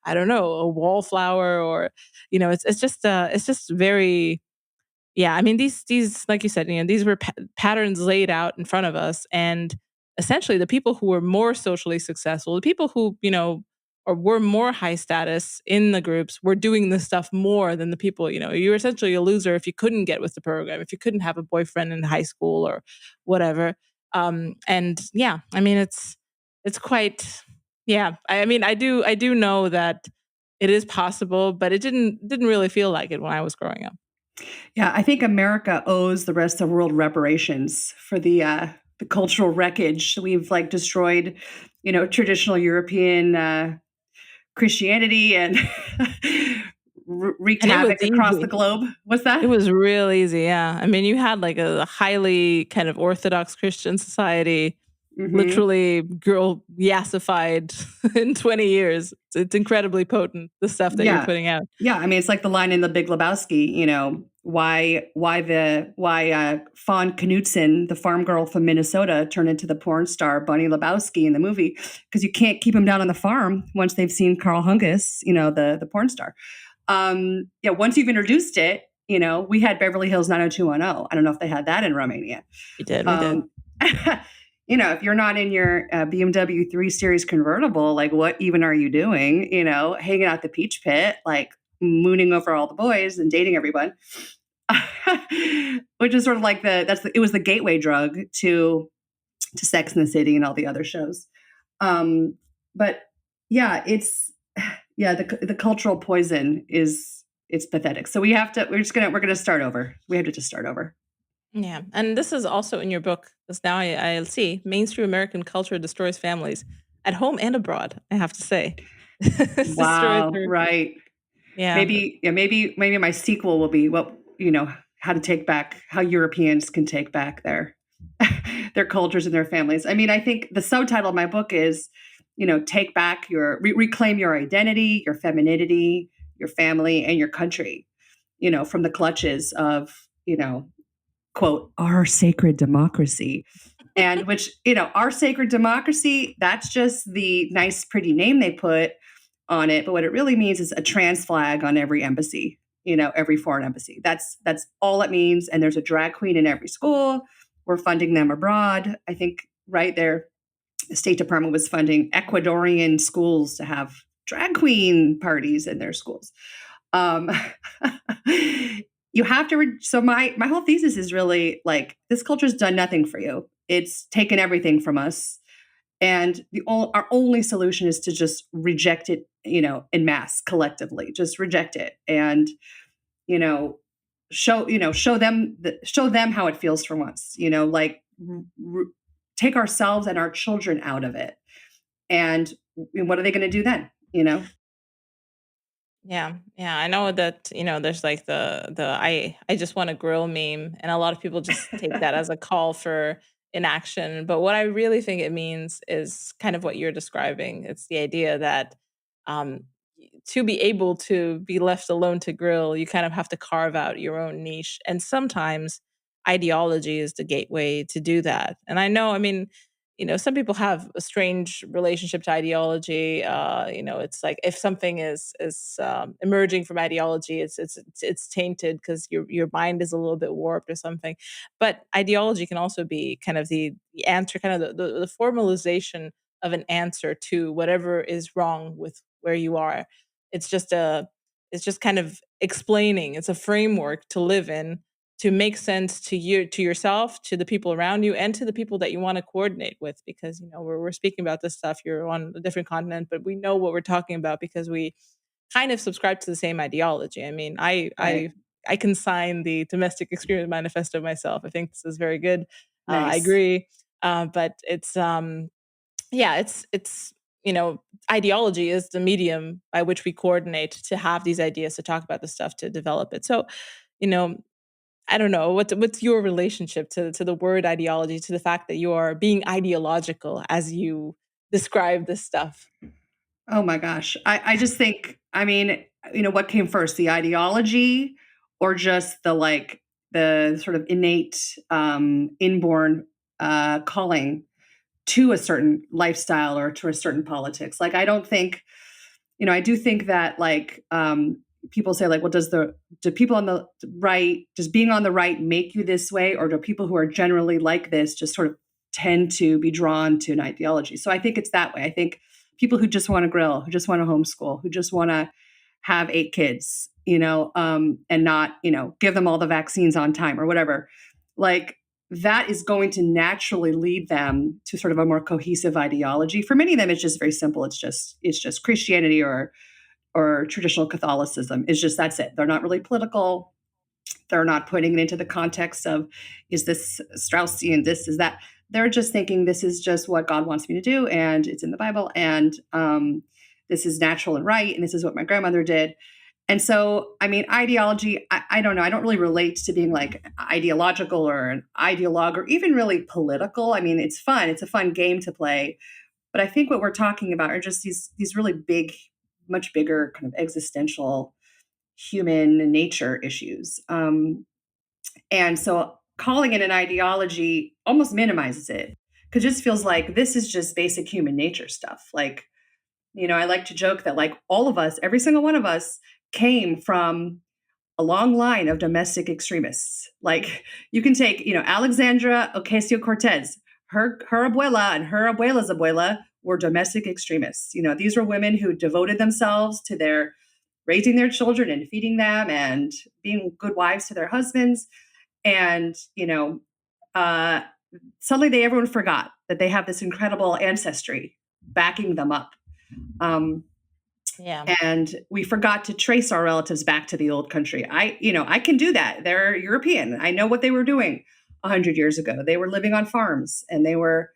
I don't know, a wallflower. Or it's just very, yeah. I mean, these like you said, these were patterns laid out in front of us. And essentially the people who were more socially successful, the people who or were more high status in the groups, were doing this stuff more than the people. You were essentially a loser if you couldn't get with the program, if you couldn't have a boyfriend in high school or whatever. And yeah, I mean, it's quite, yeah. I mean, I do know that it is possible, but it didn't really feel like it when I was growing up. Yeah, I think America owes the rest of the world reparations for the cultural wreckage we've like destroyed. Traditional European Christianity and wreaked And it was havoc across the easy. globe. What's It that? was real easy, yeah. I mean, you had like a highly kind of Orthodox Christian society Hmm. literally girl yassified in 20 years. It's incredibly potent, the stuff that you're Yeah. putting out. Yeah, I mean, it's like the line in The Big Lebowski, why Fawn Knutson, the farm girl from Minnesota, turned into the porn star Bunny Lebowski in the movie, because you can't keep them down on the farm once they've seen Carl Hungus, the porn star. Yeah, once you've introduced it, we had Beverly Hills 90210. I don't know if they had that in Romania. We did. We did. Um, if you're not in your BMW 3 Series convertible, like what even are you doing? Hanging out the Peach Pit, like mooning over all the boys and dating everyone, which is sort of like it was the gateway drug to Sex in the City and all the other shows. But yeah, the cultural poison it's pathetic. So we're gonna start over. We have to just start over. Yeah. And this is also in your book, because now I'll see mainstream American culture destroys families at home and abroad, I have to say. This destroys Wow, her. right. Yeah. Maybe my sequel will be how to take back how Europeans can take back their their cultures and their families. I mean, I think the subtitle of my book is, take back reclaim your identity, your femininity, your family, and your country, from the clutches of, quote, our sacred democracy. And which, our sacred democracy, that's just the nice, pretty name they put on it. But what it really means is a trans flag on every embassy, every foreign embassy. That's all it means. And there's a drag queen in every school. We're funding them abroad. I think right there, the State Department was funding Ecuadorian schools to have drag queen parties in their schools. Um, you have to. So my whole thesis is really like this culture's done nothing for you. It's taken everything from us, and our only solution is to just reject it, en masse, collectively. Just reject it, and you know, show them how it feels for once. Like take ourselves and our children out of it, and what are they going to do then? Yeah, yeah, I know that, there's like the I just want to grill meme, and a lot of people just take that as a call for inaction, but what I really think it means is kind of what you're describing. It's the idea that um to be able to be left alone to grill, you kind of have to carve out your own niche, and sometimes ideology is the gateway to do that. And I know, I mean, some people have a strange relationship to ideology. It's like if something is emerging from ideology, it's tainted because your mind is a little bit warped or something. But ideology can also be kind of the answer, kind of the formalization of an answer to whatever is wrong with where you are. It's just a it's just kind of explaining. It's a framework to live in, to make sense to you, to yourself, to the people around you, and to the people that you want to coordinate with. Because we're speaking about this stuff. You're on a different continent, but we know what we're talking about because we kind of subscribe to the same ideology. I mean, Right. I can sign the Domestic Extremist Manifesto myself. I think this is very good. I Nice. agree, but it's yeah, it's ideology is the medium by which we coordinate to have these ideas, to talk about the stuff, to develop it. So, you know, I don't know what's your relationship to the word ideology, to the fact that you are being ideological as you describe this stuff. Oh my gosh. I just think, I mean, what came first, the ideology or just the sort of innate, inborn calling to a certain lifestyle or to a certain politics? Like, I don't think, I do think that people say like, well, do people on the right, does being on the right make you this way? Or do people who are generally like this just sort of tend to be drawn to an ideology? So I think it's that way. I think people who just want to grill, who just want to homeschool, who just want to have 8 kids, and not, give them all the vaccines on time or whatever, like that is going to naturally lead them to sort of a more cohesive ideology. For many of them, it's just very simple. It's just Christianity or traditional Catholicism. It's just that's it. They're not really political. They're not putting it into the context of, is this Straussian, this is that. They're just thinking this is just what God wants me to do, and it's in the Bible, and this is natural and right, and this is what my grandmother did. And so, I mean, ideology, I don't know. I don't really relate to being like ideological or an ideologue or even really political. I mean, it's fun. It's a fun game to play. But I think what we're talking about are just these really big, much bigger kind of existential human nature issues. And so calling it an ideology almost minimizes it because it just feels like this is just basic human nature stuff. Like, I like to joke that like all of us, every single one of us came from a long line of domestic extremists. Like you can take, Alexandra Ocasio-Cortez, her abuela and her abuela's abuela were domestic extremists. These were women who devoted themselves to their raising their children and feeding them and being good wives to their husbands. And, uh, suddenly everyone forgot that they have this incredible ancestry backing them up. Um, Yeah. and we forgot to trace our relatives back to the old country. I can do that. They're European. I know what they were doing 100 years ago. They were living on farms and they were,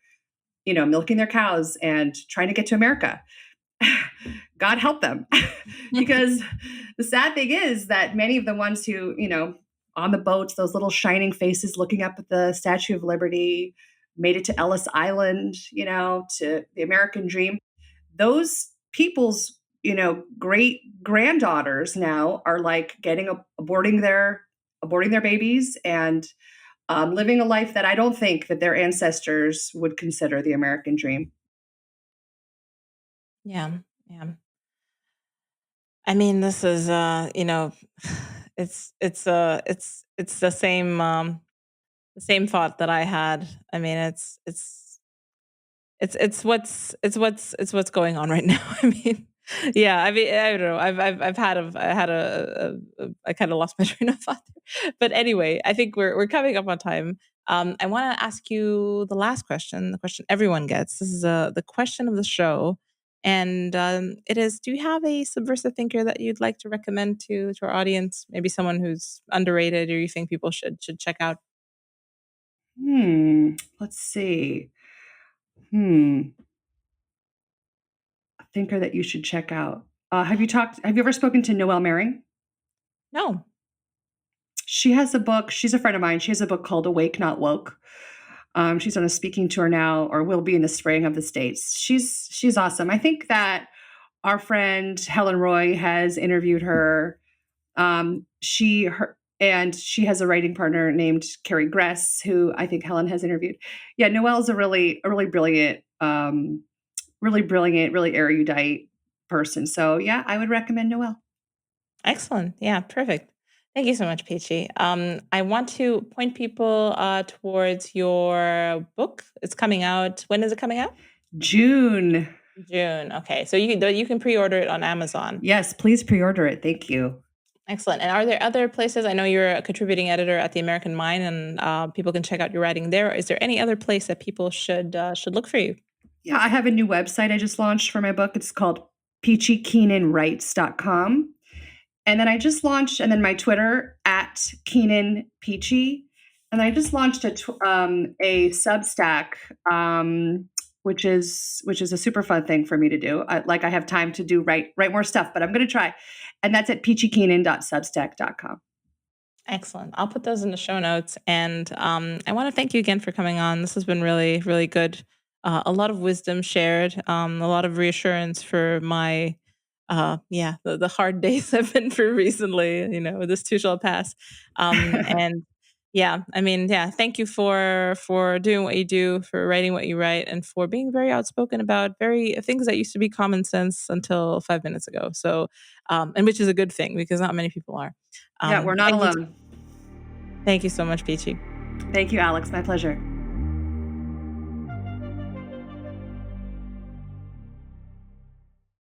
milking their cows and trying to get to America. God help them. Because the sad thing is that many of the ones who, on the boats, those little shining faces looking up at the Statue of Liberty, made it to Ellis Island, to the American dream. Those people's, great granddaughters now are like aborting their babies and living a life that I don't think that their ancestors would consider the American dream. Yeah. Yeah. I mean, this is it's the same thought that I had. I mean, it's what's going on right now. I mean, yeah. I mean, I don't know. I kind of lost my train of thought there. But anyway, I think we're coming up on time. I want to ask you the last question, the question everyone gets. This is the question of the show, and it is: do you have a subversive thinker that you'd like to recommend to our audience? Maybe someone who's underrated, or you think people should check out. Let's see. Hmm. A thinker that you should check out. Have you ever spoken to Noelle Mary? No. She has a book. She's a friend of mine. She has a book called Awake Not Woke. She's on a speaking tour now, or will be in the spring of the States. She's awesome. I think that our friend Helen Roy has interviewed her. And she has a writing partner named Carrie Gress, who I think Helen has interviewed. Yeah, Noelle's a really brilliant, really erudite person. So yeah, I would recommend Noelle. Excellent. Yeah, perfect. Thank you so much, Peachy. I want to point people towards your book. It's coming out. When is it coming out? June. June. Okay, so you can pre-order it on Amazon. Yes, please pre-order it. Thank you. Excellent. And are there other places? I know you're a contributing editor at the American Mind, and people can check out your writing there. Is there any other place that people should look for you? Yeah, I have a new website I just launched for my book. It's called peachykeenanwrites.com. And then I just launched, and then my Twitter at Keenan Peachy. And I just launched a Substack, which is a super fun thing for me to do. I have time to write more stuff, but I'm going to try. And that's at peachykeenan.substack.com. Excellent. I'll put those in the show notes. And I want to thank you again for coming on. This has been really, really good. A lot of wisdom shared, a lot of reassurance for my, the hard days I've been through recently. This too shall pass. And yeah, I mean, yeah, thank you for doing what you do, for writing what you write, and for being very outspoken about very things that used to be common sense until 5 minutes ago. So, and which is a good thing because not many people are. Yeah, we're not alone. Thank you so much, Peachy. Thank you, Alex. My pleasure.